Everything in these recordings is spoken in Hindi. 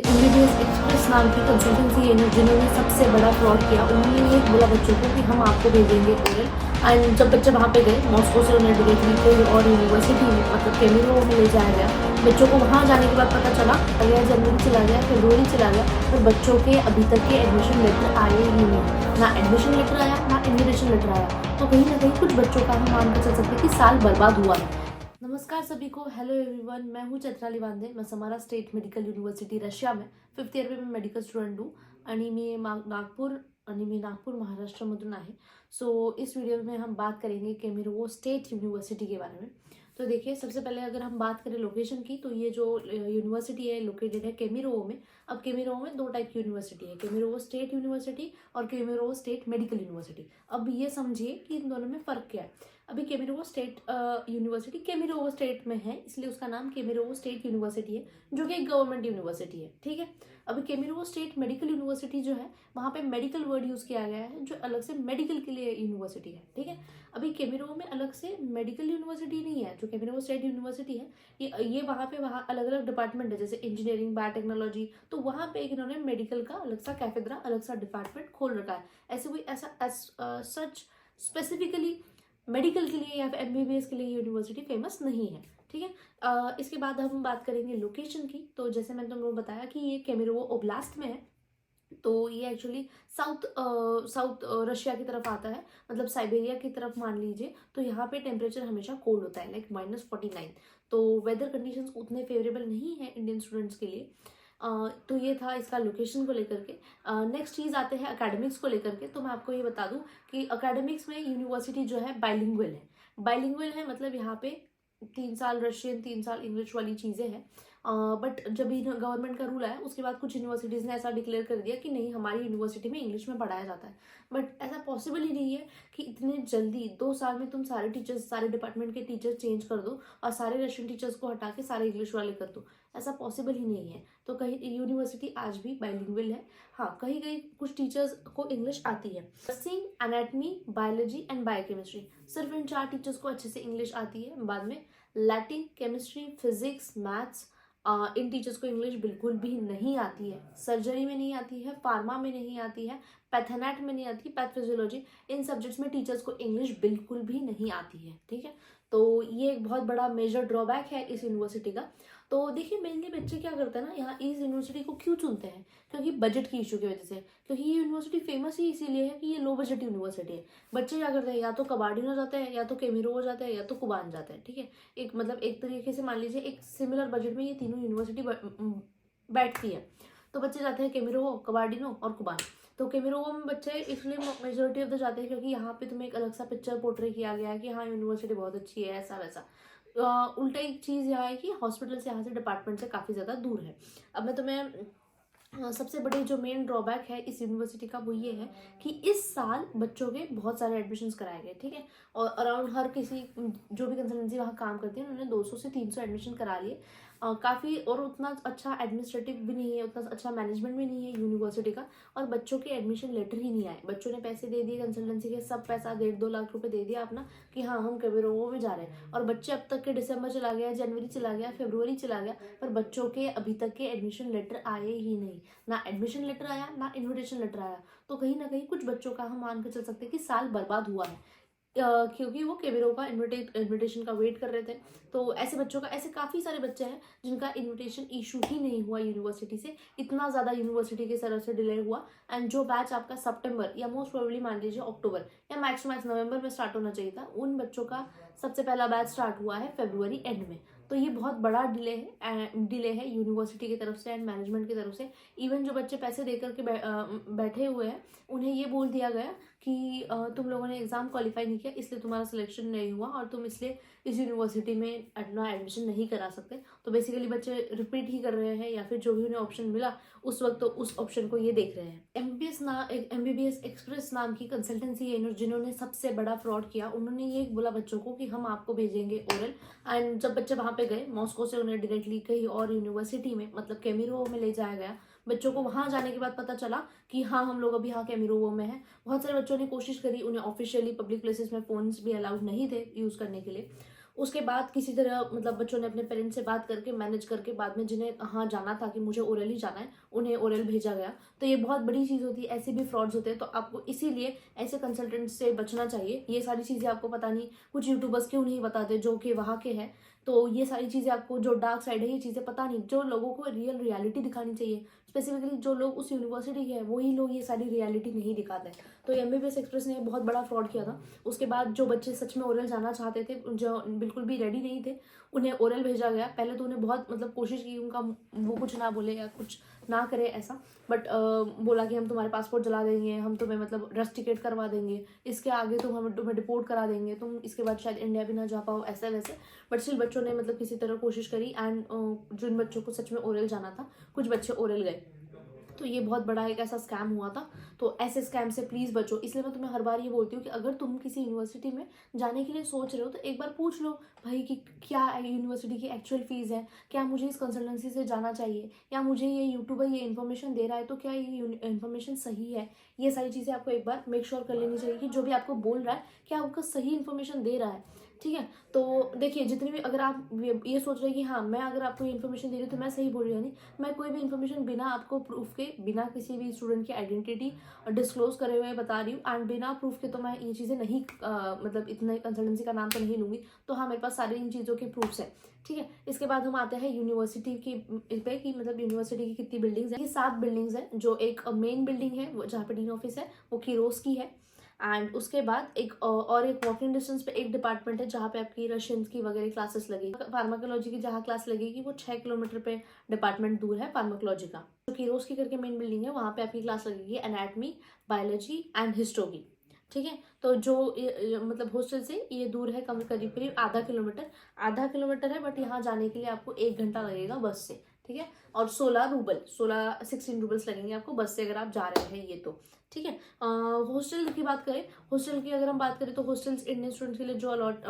एमबीबीएस एक्सप्रेस नाम की कंसल्टेंसी है जिन्होंने सबसे बड़ा फ्रॉड किया। उन्होंने ये बोला बच्चों को कि हम आपको भेजेंगे ओरल, एंड जब बच्चे वहाँ पे गए मॉस्को से उन्हें डायरेक्टली कोई और यूनिवर्सिटी में मतलब केमिरो में ले जाया गया। बच्चों को वहाँ जाने के बाद पता चला गया जनवरी चला गया, फरवरी चला गया, पर बच्चों के अभी तक के एडमिशन लेटर आए ही नहीं। ना एडमिशन लेटर आया ना इन्विटेशन लेटर आया। तो कहीं ना कहीं कुछ बच्चों का हम मान के चल सकते कि साल बर्बाद हुआ है। नमस्कार सभी को, हेलो एवरीवन, मैं हूँ चैत्राली वांदे। मैं Samara State Medical University Russia में 5th इयर में मेडिकल स्टुडंट हूँ आणि मी नागपूर महाराष्ट्रामधून आहे। सो इस वीडियो में हम बात करेंगे केमिरो स्टेट यूनिवर्सिटी के बारे में। तो देखिए, सबसे पहले अगर हम बात करें लोकेशन की, तो ये जो यूनिवर्सिटी है लोकेटेड है केमिरो में। अब केमिरो में दो टाइप की यूनिवर्सिटी है, केमिरो स्टेट यूनिवर्सिटी और केमिरो स्टेट मेडिकल यूनिवर्सिटी। अब ये समझिए कि इन दोनों में फ़र्क क्या है। अभी केमिरो स्टेट यूनिवर्सिटी केमिरो स्टेट में है, इसलिए उसका नाम केमिरो स्टेट यूनिवर्सिटी है, जो कि एक गवर्नमेंट यूनिवर्सिटी है, ठीक है। अभी केमिरो स्टेट मेडिकल यूनिवर्सिटी जो है, वहाँ पे मेडिकल वर्ड यूज़ किया गया है, जो अलग से मेडिकल के लिए यूनिवर्सिटी है, ठीक है। अभी केमिरो में अलग से मेडिकल यूनिवर्सिटी नहीं है। जो केमिरो स्टेट यूनिवर्सिटी है, ये वहाँ अलग अलग डिपार्टमेंट है, जैसे इंजीनियरिंग, बायोटेक्नोलॉजी। तो वहाँ पे इन्होंने मेडिकल का अलग सा कैफेड्रा, अलग सा डिपार्टमेंट खोल रखा है। ऐसे कोई ऐसा सच स्पेसिफिकली मेडिकल के लिए या फिर एमबीबीएस के लिए यूनिवर्सिटी फेमस नहीं है, ठीक है। इसके बाद हम बात करेंगे लोकेशन की। तो जैसे मैंने तुम लोग बताया कि ये केमिरो ओब्लास्ट में है, तो ये एक्चुअली साउथ रशिया की तरफ आता है, मतलब साइबेरिया की तरफ मान लीजिए। तो यहाँ पे टेम्परेचर हमेशा कोल्ड होता है, लाइक -49। तो वेदर कंडीशंस उतने फेवरेबल नहीं है इंडियन स्टूडेंट्स के लिए। तो ये था इसका लोकेशन को लेकर के। नेक्स्ट चीज़ आते हैं एकेडमिक्स को लेकर के। तो मैं आपको ये बता दूं कि एकेडमिक्स में यूनिवर्सिटी जो है बाइलिंगुअल है। बाइलिंगुअल है मतलब यहाँ पे 3 साल रशियन 3 साल इंग्लिश वाली चीज़ें हैं। बट जब भी गवर्नमेंट का रूल आया उसके बाद कुछ यूनिवर्सिटीज़ ने ऐसा डिक्लेयर कर दिया कि नहीं, हमारी यूनिवर्सिटी में इंग्लिश में पढ़ाया जाता है। बट ऐसा पॉसिबल ही नहीं है कि इतने जल्दी 2 साल में तुम सारे टीचर्स, सारे डिपार्टमेंट के टीचर्स चेंज कर दो और सारे रशियन टीचर्स को हटा के सारे इंग्लिश वाले कर दो। ऐसा पॉसिबल ही नहीं है। तो कहीं यूनिवर्सिटी आज भी बाइलिंगुअल है। हाँ, कहीं कहीं कुछ टीचर्स को इंग्लिश आती है। Nursing, anatomy, biology and biochemistry, सिर्फ इन 4 टीचर्स को अच्छे से इंग्लिश आती है। बाद में लैटिन, केमिस्ट्री, फिजिक्स, मैथ्स, इन टीचर्स को इंग्लिश बिल्कुल भी नहीं आती है। सर्जरी में नहीं आती है, फार्मा में नहीं आती है, पैथोनैट में नहीं आती, पैथोफिजियोलॉजी, इन सब्जेक्ट्स में टीचर्स को इंग्लिश बिल्कुल भी नहीं आती है, ठीक है। तो ये एक बहुत बड़ा मेजर ड्रॉबैक है इस यूनिवर्सिटी का। तो देखिए, मेनली बच्चे क्या करते हैं ना, यहाँ इस यूनिवर्सिटी को क्यों चुनते हैं? क्योंकि बजट की इशू की वजह से। क्योंकि ये यूनिवर्सिटी फेमस ही इसीलिए है कि ये लो बजट यूनिवर्सिटी है। बच्चे क्या करते हैं, या तो कबाड़िनो जाते हैं, या तो केमिरो हो जाते हैं, या तो कुबान जाते हैं, ठीक है। एक मतलब एक तरीके से मान लीजिए एक सिमिलर बजट में ये तीनों यूनिवर्सिटी बैठती है। तो बच्चे जाते हैं केमिरो, कबार्डिनो और कुबान। तो केमिरो में बच्चे इसलिए मेजोरिटी ऑफ द जाते हैं क्योंकि यहाँ पे तुम्हें एक अलग सा पिक्चर पोर्ट्रे किया गया है कि हाँ, यूनिवर्सिटी बहुत अच्छी है, ऐसा वैसा। उल्टा एक चीज़ यहाँ है कि हॉस्पिटल से, यहाँ से डिपार्टमेंट से काफ़ी ज़्यादा दूर है। अब मैं तुम्हें सबसे बड़ी जो मेन ड्रॉबैक है इस यूनिवर्सिटी का वो ये है कि इस साल बच्चों के बहुत सारे एडमिशन्स कराए गए, ठीक है। और अराउंड हर किसी जो भी कंसल्टेंसी वहाँ काम करती है उन्होंने 200 से 300 एडमिशन करा लिए। काफ़ी, और उतना अच्छा एडमिनिस्ट्रेटिव भी नहीं है, उतना अच्छा मैनेजमेंट भी नहीं है यूनिवर्सिटी का। और बच्चों के एडमिशन लेटर ही नहीं आए। बच्चों ने पैसे दे दिए कंसल्टेंसी के, सब पैसा 1.5-2 लाख रुपए दे दिया अपना कि हाँ, हम केमिरो में जा रहे हैं। और बच्चे अब तक के दिसंबर चला गया, जनवरी चला गया, फरवरी चला गया, पर बच्चों के अभी तक के एडमिशन लेटर आए ही नहीं। ना एडमिशन लेटर आया ना इन्विटेशन लेटर आया। तो कहीं ना कहीं कुछ बच्चों का हम मान के चल सकते हैं कि साल बर्बाद हुआ है। क्योंकि वो केमिरो का इनविटेशन का वेट कर रहे थे। तो ऐसे बच्चों का, ऐसे काफ़ी सारे बच्चे हैं जिनका इनविटेशन इशू ही नहीं हुआ यूनिवर्सिटी से। इतना ज़्यादा यूनिवर्सिटी की तरफ से डिले हुआ। एंड जो बैच आपका सितंबर या मोस्ट प्रोबेबली मान लीजिए अक्टूबर या मैक्स नवंबर में स्टार्ट होना चाहिए था, उन बच्चों का सबसे पहला बैच स्टार्ट हुआ है फरवरी एंड में। तो ये बहुत बड़ा डिले है यूनिवर्सिटी की तरफ से एंड मैनेजमेंट की तरफ से। इवन जो बच्चे पैसे देकर के बैठे हुए हैं, उन्हें ये बोल दिया गया कि तुम लोगों ने एग्ज़ाम क्वालिफाई नहीं किया, इसलिए तुम्हारा सिलेक्शन नहीं हुआ और तुम इसलिए इस यूनिवर्सिटी में अपना एडमिशन नहीं करा सकते। तो बेसिकली बच्चे रिपीट ही कर रहे हैं, या फिर जो भी उन्हें ऑप्शन मिला उस वक्त, तो उस ऑप्शन को ये देख रहे हैं। एमबीबीएस एक्सप्रेस नाम की कंसल्टेंसी है जिन्होंने सबसे बड़ा फ्रॉड किया। उन्होंने ये बोला बच्चों को कि हम आपको भेजेंगे ओरल, एंड जब बच्चे वहाँ पे गए मॉस्को से उन्हें डायरेक्टली कहीं और यूनिवर्सिटी में मतलब केमिरो में ले जाया गया। बच्चों को वहाँ जाने के बाद पता चला कि हाँ, हम लोग अभी यहाँ केमिरो में हैं। बहुत सारे बच्चों ने कोशिश करी, उन्हें ऑफिशियली पब्लिक प्लेसेस में फ़ोन्स भी अलाउड नहीं थे यूज़ करने के लिए। उसके बाद किसी तरह मतलब बच्चों ने अपने पेरेंट्स से बात करके मैनेज करके बाद में जिन्हें कहाँ जाना था कि मुझे ओरल ही जाना है, उन्हें ओरल भेजा गया। तो ये बहुत बड़ी चीज़ होती है, ऐसे भी फ्रॉड्स होते हैं। तो आपको इसीलिए ऐसे कंसल्टेंट से बचना चाहिए। ये सारी चीज़ें आपको पता नहीं, कुछ यूट्यूबर्स क्यों नहीं बताते जो कि वहाँ के हैं। तो ये सारी चीज़ें आपको, जो डार्क साइड है, ये चीज़ें पता नहीं। जो लोगों को रियल रियलिटी दिखानी चाहिए, स्पेसिफिकली जो लोग उस यूनिवर्सिटी के हैं, वही लोग ये सारी रियलिटी नहीं दिखाते। तो MBBS एक्सप्रेस ने बहुत बड़ा फ्रॉड किया था। उसके बाद जो बच्चे सच में ओरल जाना चाहते थे, जो बिल्कुल भी रेडी नहीं थे, उन्हें ओरल भेजा गया। पहले तो उन्हें बहुत मतलब कोशिश की उनका वो कुछ ना बोले या कुछ ना करे ऐसा, बट बोला कि हम तुम्हारे पासपोर्ट जला देंगे, हम तुम्हें मतलब रश टिकट करवा देंगे, इसके आगे तुम्हें डिपोर्ट करा देंगे, तुम इसके बाद शायद इंडिया भी ना जा पाओ, ऐसा वैसे। बट स्टिल बच्चों ने मतलब किसी तरह कोशिश करी एंड जिन बच्चों को सच में ओरल जाना था, कुछ बच्चे ओरल गए। तो ये बहुत बड़ा एक ऐसा स्कैम हुआ था। तो ऐसे स्कैम से प्लीज़ बचो। इसलिए मैं तुम्हें हर बार ये बोलती हूँ कि अगर तुम किसी यूनिवर्सिटी में जाने के लिए सोच रहे हो तो एक बार पूछ लो भाई कि क्या यूनिवर्सिटी की एक्चुअल फीस है, क्या मुझे इस कंसल्टेंसी से जाना चाहिए, या मुझे ये यूट्यूबर ये इन्फॉर्मेशन दे रहा है तो क्या ये इन्फॉर्मेशन सही है। ये सारी चीज़ें आपको एक बार मेक श्योर कर लेनी चाहिए कि जो भी आपको बोल रहा है क्या आपको सही इन्फॉर्मेशन दे रहा है। ठीक है, तो देखिए जितनी भी, अगर आप ये सोच रहे हैं कि हाँ मैं अगर आपको ये इन्फॉर्मेशन दे रही हूँ तो मैं सही बोल रही हूँ, नहीं, मैं कोई भी इन्फॉर्मेशन बिना आपको प्रूफ के, बिना किसी भी स्टूडेंट की आइडेंटिटी डिस्क्लोज करे हुए बता रही हूँ एंड बिना प्रूफ के तो मैं ये चीज़ें नहीं मतलब इतने कंसल्टेंसी का नाम तो नहीं लूँगी। तो हाँ, मेरे पास सारी इन चीज़ों के प्रूफ्स हैं। ठीक है, इसके बाद हम आते हैं यूनिवर्सिटी की पे कि मतलब यूनिवर्सिटी की कितनी बिल्डिंग्स हैं। ये 7 बिल्डिंग्स हैं। जो एक मेन बिल्डिंग है जहाँ पे डीन ऑफिस है वो कीरोस की है। एंड उसके बाद एक और एक वॉकिंग डिस्टेंस पे एक डिपार्टमेंट है जहाँ पे आपकी रशियन की वगैरह क्लासेस लगेगी। फार्माकोलॉजी की जहाँ क्लास लगेगी वो 6 किलोमीटर पे डिपार्टमेंट दूर है फार्माकोलॉजी का। जो कीरोस की करके मेन बिल्डिंग है वहाँ पे आपकी क्लास लगेगी एनाटमी, बायोलॉजी एंड हिस्टो की। ठीक है, तो जो मतलब हॉस्टल से ये दूर है कम करीब करीब आधा किलोमीटर है, बट यहाँ जाने के लिए आपको 1 घंटा लगेगा बस से। ठीक है, और 16 रूबल्स लगेंगे आपको बस से अगर आप जा रहे हैं ये तो। ठीक है, हॉस्टल की बात करें, हॉस्टल की अगर हम बात करें तो हॉस्टल्स इंडियन स्टूडेंट्स के लिए जो अलॉट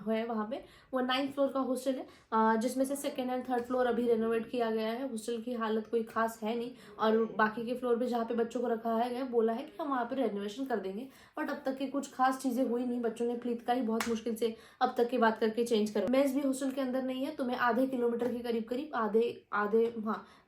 है वहाँ पे वो 9th फ्लोर का हॉस्टल है, जिसमें से 2nd एंड 3rd फ्लोर अभी रेनोवेट किया गया है। हॉस्टल की हालत कोई खास है नहीं, और बाकी के फ्लोर पे जहाँ पे बच्चों को रखा है गया बोला है कि हम वहाँ पे रेनोवेशन कर देंगे, बट अब तक की कुछ खास चीज़ें हुई नहीं। बच्चों ने प्लीत का ही बहुत मुश्किल से अब तक की बात करके चेंज करा। मेस भी हॉस्टल के अंदर नहीं है, तुम्हें आधे किलोमीटर के करीब आधे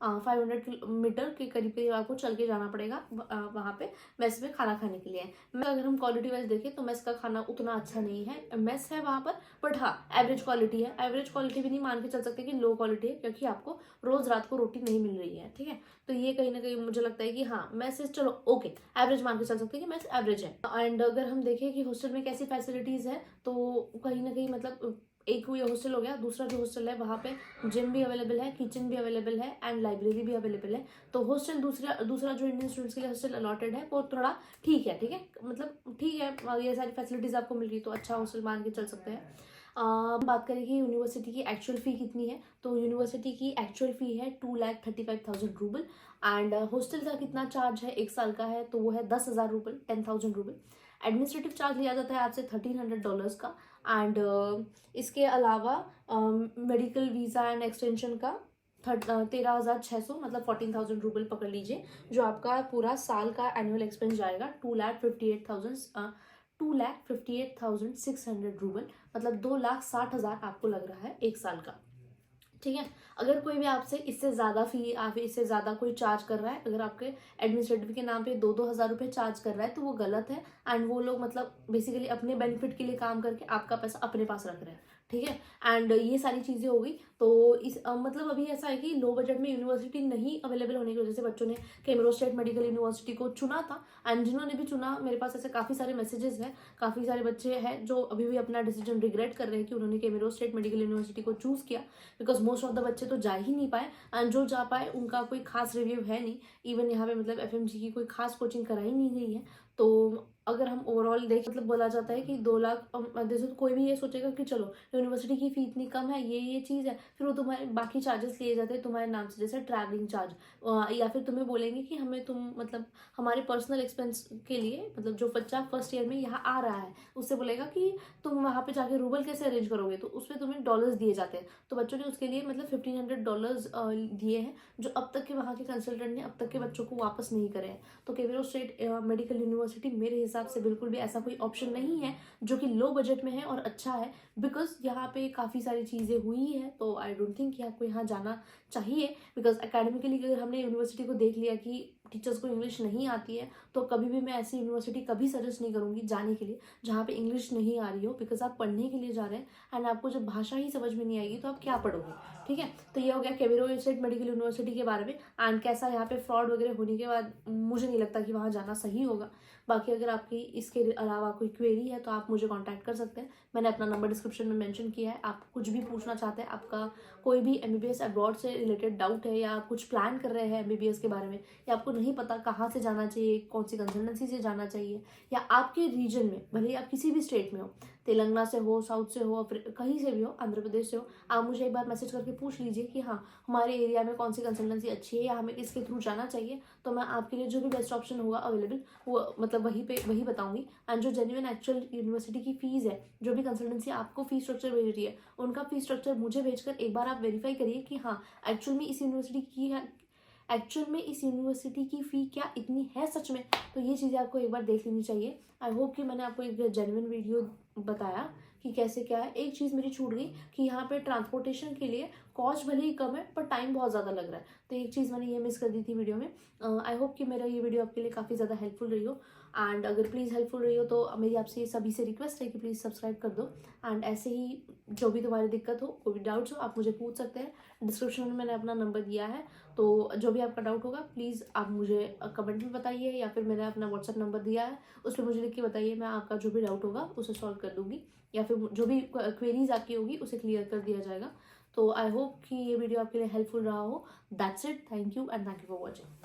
500 मीटर के करीब आपको चल के जाना पड़ेगा वहाँ पे मेस में खाना खाने के लिए। अगर हम क्वालिटी वाइज देखें तो मेस का खाना उतना अच्छा नहीं है। मेस है वहाँ पर, बट हाँ एवरेज क्वालिटी है। एवरेज क्वालिटी भी नहीं मान के चल सकते कि लो क्वालिटी है, क्योंकि आपको रोज रात को रोटी नहीं मिल रही है। ठीक है, तो ये कहीं ना कहीं मुझे लगता है कि हाँ मैसेज चलो ओके एवरेज मान के चल सकते हैं कि मैस एवरेज है। एंड अगर हम देखें कि हॉस्टल में कैसी फैसिलिटीज है तो कहीं ना कहीं मतलब एक ये हॉस्टल हो गया, दूसरा जो हॉस्टल है वहाँ पे जिम भी अवेलेबल है, किचन भी अवेलेबल है एंड लाइब्रेरी भी अवेलेबल है। तो हॉस्टल दूसरा जो इंडियन स्टूडेंट्स के लिए हॉस्टल अलॉटेड है वो थोड़ा ठीक है। ठीक है, मतलब ठीक है, ये सारी फैसिलिटीज आपको मिल रही तो अच्छा हॉस्टल मान के चल सकते हैं। बात करें कि यूनिवर्सिटी की एक्चुअल फ़ी कितनी है, तो यूनिवर्सिटी की एक्चुअल फ़ी है 2,35,000 रूबल। एंड हॉस्टल का कितना चार्ज है 1 साल का है तो वो है 10,000 रूबल, 10,000 रूबल। एडमिनिस्ट्रेटिव चार्ज लिया जाता है आपसे $1,300 का। एंड इसके अलावा मेडिकल वीज़ा एंड एक्सटेंशन का 13,600 मतलब 14,000 रूबल पकड़ लीजिए, जो आपका पूरा साल का एनुअल एक्सपेंस जाएगा 2,58,600 रूबल, मतलब 2,60,000 आपको लग रहा है 1 साल का। ठीक है, अगर कोई भी आपसे इससे ज़्यादा फी, आप इससे ज़्यादा कोई चार्ज कर रहा है, अगर आपके एडमिनिस्ट्रेटिव के नाम पे 2-2 हज़ार रुपये चार्ज कर रहा है तो वो गलत है। एंड वो लोग मतलब बेसिकली अपने बेनिफिट के लिए काम करके आपका पैसा अपने पास रख रहे हैं। ठीक है, एंड ये सारी चीज़ें हो गई। तो इस मतलब अभी ऐसा है कि लो बजट में यूनिवर्सिटी नहीं अवेलेबल होने की वजह से बच्चों ने कैमरो स्टेट मेडिकल यूनिवर्सिटी को चुना था। एंड जिन्होंने भी चुना, मेरे पास ऐसे काफ़ी सारे मैसेजेस हैं, काफ़ी सारे बच्चे हैं जो अभी भी अपना डिसीजन रिग्रेट कर रहे हैं कि उन्होंने कैमरो स्टेट मेडिकल यूनिवर्सिटी को चूज़ किया, बिकॉज मोस्ट ऑफ द बच्चे तो जा ही नहीं पाए। एंड जो जा पाए उनका कोई खास रिव्यू है नहीं। इवन यहाँ पे मतलब FMG की कोई खास कोचिंग कराई नहीं गई है। तो अगर हम ओवरऑल देख मतलब बोला जाता है कि 2 लाख, जैसे तो कोई भी ये सोचेगा कि चलो यूनिवर्सिटी की फी इतनी कम है, ये चीज़ है, फिर वो तुम्हारे बाकी चार्जेस लिए जाते हैं तुम्हारे नाम से, जैसे ट्रैवलिंग चार्ज, या फिर तुम्हें बोलेंगे कि हमें तुम मतलब हमारे पर्सनल एक्सपेंस के लिए, मतलब जो बच्चा फर्स्ट ईयर में यहाँ आ रहा है उससे बोलेगा कि तुम वहाँ पे जाके रूबल कैसे अरेंज करोगे, तो उस पर तुम्हें डॉलर्स दिए जाते हैं। तो बच्चों ने उसके लिए मतलब $1,500 दिए हैं, जो अब तक के वहाँ के कंसल्टेंट ने अब तक के बच्चों को वापस नहीं करे हैं। तो कैमरो स्टेट मेडिकल यूनिवर्सिटी यूनिवर्सिटी मेरे हिसाब से बिल्कुल भी ऐसा कोई ऑप्शन नहीं है जो कि लो बजट में है और अच्छा है, बिकॉज यहाँ पे काफ़ी सारी चीज़ें हुई हैं, तो आई डोंट थिंक कि आपको यहाँ जाना चाहिए। बिकॉज एकेडमिकली अगर हमने यूनिवर्सिटी को देख लिया कि टीचर्स को इंग्लिश नहीं आती है, तो कभी भी मैं ऐसी यूनिवर्सिटी कभी सजेस्ट नहीं करूँगी जाने के लिए जहाँ पे इंग्लिश नहीं आ रही हो, बिकॉज आप पढ़ने के लिए जा रहे हैं एंड आपको जब भाषा ही समझ में नहीं आएगी तो आप क्या पढ़ोगे। ठीक है, तो ये हो गया केमेरो स्टेट मेडिकल यूनिवर्सिटी के बारे में। एंड कैसा यहाँ पे फ्रॉड वगैरह होने के बाद मुझे नहीं लगता कि वहाँ जाना सही होगा। बाकी अगर आपकी इसके अलावा कोई क्वेरी है तो आप मुझे कांटेक्ट कर सकते हैं, मैंने अपना नंबर डिस्क्रिप्शन में मेंशन किया है। आप कुछ भी पूछना चाहते हैं, आपका कोई भी एमबीबीएस अब्रॉड से रिलेटेड डाउट है, या आप कुछ प्लान कर रहे हैं एमबीबीएस के बारे में, या आपको नहीं पता कहाँ से जाना चाहिए, कौन सी कंसल्टेंसी से जाना चाहिए, या आपके रीजन में भले ही आप किसी भी स्टेट में हो, तेलंगाना से हो, साउथ से हो, कहीं से भी हो, आंध्र प्रदेश से हो, आप मुझे एक बार मैसेज करके पूछ लीजिए कि हाँ हमारे एरिया में कौन सी कंसल्टेंसी अच्छी है या हमें किसके थ्रू जाना चाहिए, तो मैं आपके लिए जो भी बेस्ट ऑप्शन होगा अवेलेबल वो मतलब वही बताऊंगी। एंड जो जेन्युइन एक्चुअल यूनिवर्सिटी की फीस है, जो भी कंसल्टेंसी आपको फीस स्ट्रक्चर भेज रही है, उनका फीस स्ट्रक्चर मुझे भेजकर एक बार आप वेरीफाई करिए कि हाँ एक्चुअल में इस यूनिवर्सिटी की फ़ी क्या इतनी है सच में। तो ये चीज़ें आपको एक बार देख लेनी चाहिए। आई होप कि मैंने आपको एक जेन्युइन वीडियो बताया कि कैसे क्या है। एक चीज़ मेरी छूट गई कि यहाँ पे ट्रांसपोर्टेशन के लिए कॉस्ट भले ही कम है पर टाइम बहुत ज़्यादा लग रहा है, तो एक चीज़ मैंने ये मिस कर दी थी वीडियो में। आई होप कि मेरा ये वीडियो आपके लिए काफ़ी ज़्यादा हेल्पफुल रही हो। एंड अगर प्लीज़ हेल्पफुल रही हो तो मेरी आपसे सभी से रिक्वेस्ट है कि प्लीज़ सब्सक्राइब कर दो। एंड ऐसे ही जो भी तुम्हारी दिक्कत हो, कोई भी डाउट्स हो, आप मुझे पूछ सकते हैं। डिस्क्रिप्शन में मैंने अपना नंबर दिया है, तो जो भी आपका डाउट होगा प्लीज़ आप मुझे कमेंट में बताइए, या फिर मैंने अपना व्हाट्सएप नंबर दिया है उस पर मुझे लिख के बताइए, मैं आपका जो भी डाउट होगा उसे सॉल्व कर दूंगी, या फिर जो भी क्वेरीज आपकी होगी उसे क्लियर कर दिया जाएगा। तो आई होप कि ये वीडियो आपके लिए हेल्पफुल रहा हो। That's it, thank you and thank you for watching.